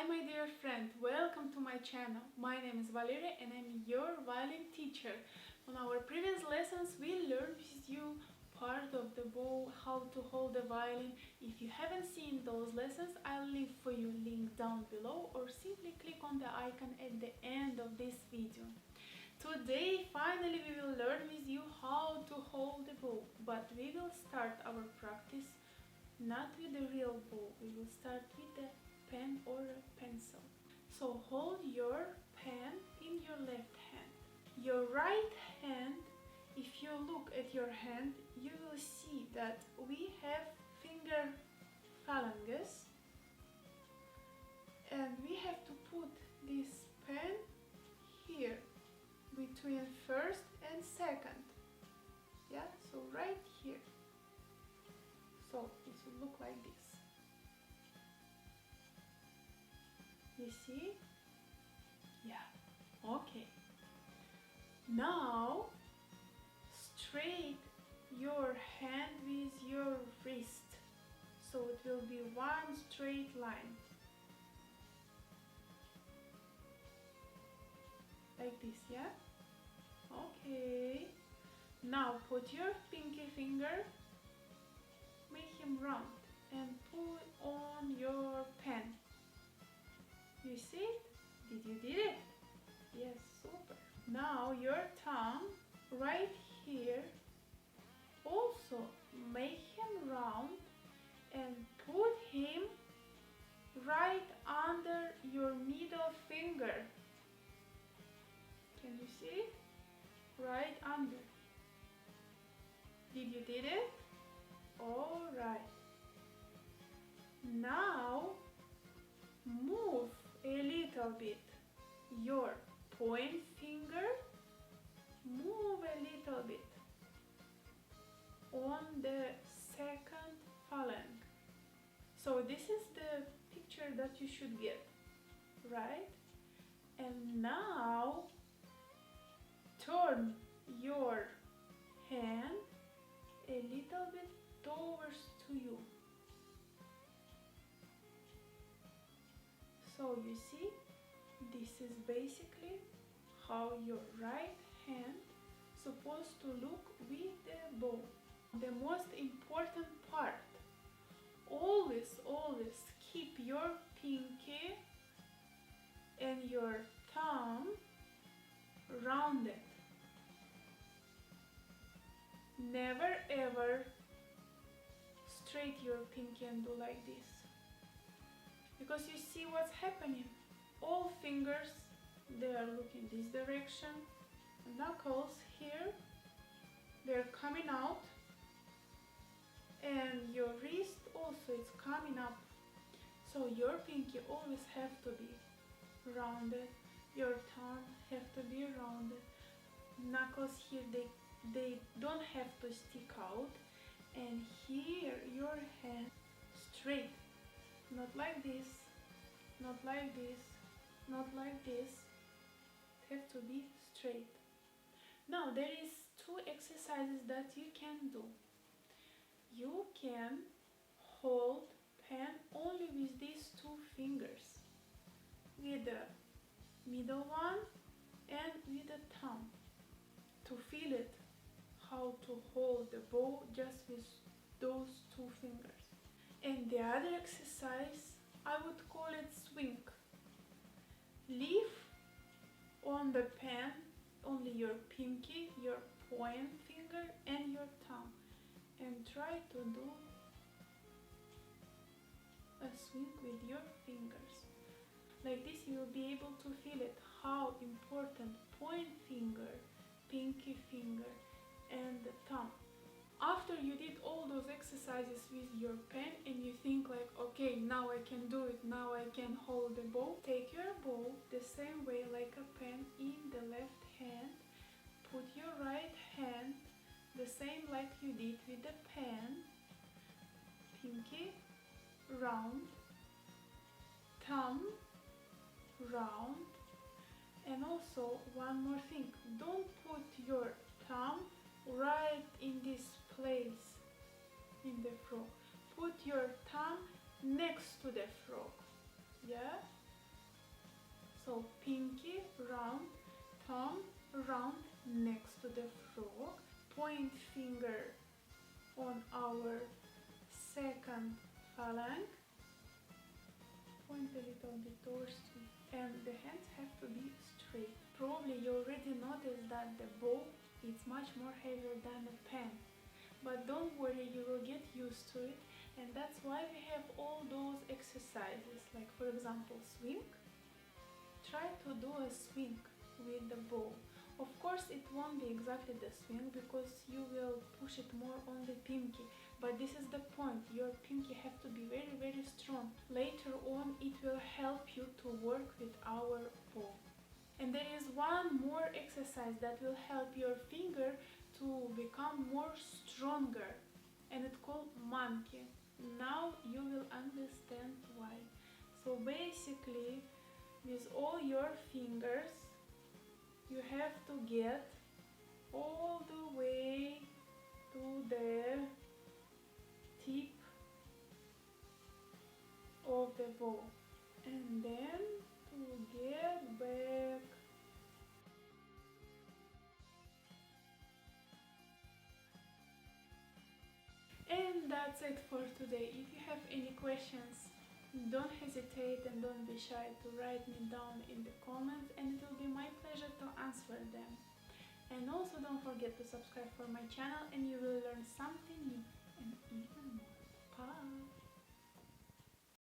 Hi my dear friend, welcome to my channel. My name is Valeria and I'm your violin teacher. On our previous lessons we learned with you part of the bow, how to hold the violin. If you haven't seen those lessons, I'll leave for you link down below or simply click on the icon at the end of this video. Today finally we will learn with you how to hold the bow, but we will start our practice not with the real bow, we will start with the pen or a pencil. So hold your pen in your left hand. Your right hand, if you look at your hand, you will see that we have finger phalanges and we have to put this pen here between first and second. Yeah, so right here. So it will look like this. You see? Yeah. Okay. Now straight your hand with your wrist. So it will be one straight line. Like this, yeah? Okay. Now put your pinky finger, make him round and pull on your pen. You see it? Did you did it? Yes, super. Now your thumb right here, also make him round and put him right under your middle finger. Can you see it? Right under. Did you did it? All right. Now move a little bit your point finger, move a little bit on the second phalanx. So this is the picture that you should get, right? And now turn your hand a little bit towards to you. So you see, this is basically how your right hand supposed to look with the bow. The most important part, always keep your pinky and your thumb rounded. Never ever straight your pinky and do like this. Because you see what's happening. All fingers, they are looking this direction. Knuckles here, they're coming out. And your wrist also is coming up. So your pinky always have to be rounded. Your thumb have to be rounded. Knuckles here, they don't have to stick out. And here your hand straight. Not like this, not like this, not like this. It has to be straight. Now there is two exercises that you can do. You can hold pen only with these two fingers, with the middle one and with the thumb, to feel it, how to hold the bow just with those two fingers. And the other exercise, I would call it swing. Leave on the pen only your pinky, your point finger and your thumb, and try to do a swing with your fingers. Like this you will be able to feel it, how important point finger, pinky finger and the thumb. After you did all those exercises with your pen and you think like, okay, now I can do it, now I can hold the bow, take your bow the same way like a pen in the left hand, put your right hand the same like you did with the pen, pinky round, thumb round, and also one more thing, don't put your thumb right in this place in the frog. Put your thumb next to the frog. Yeah? thumb round next to the frog, point finger on our second phalanx, point a little bit towards you, and the hands have to be straight. Probably you already noticed that the bow is much more heavier than a pen, but don't worry, you will get used to it, and that's why we have all those exercises, like for example swing. Try to do a swing with the bow. Of course it won't be exactly the swing because you will push it more on the pinky, but this is the point, your pinky have to be very strong. Later on it will help you to work with our bow. And there is one more exercise that will help your finger to become more stronger, and it's called monkey. Now you will understand why. So basically, with all your fingers, you have to get all the way to the tip of the bow, and then to get back. And that's it for today. If you have any questions, don't hesitate and don't be shy to write me down in the comments, and it will be my pleasure to answer them. And also don't forget to subscribe for my channel and you will learn something new and even more. Bye!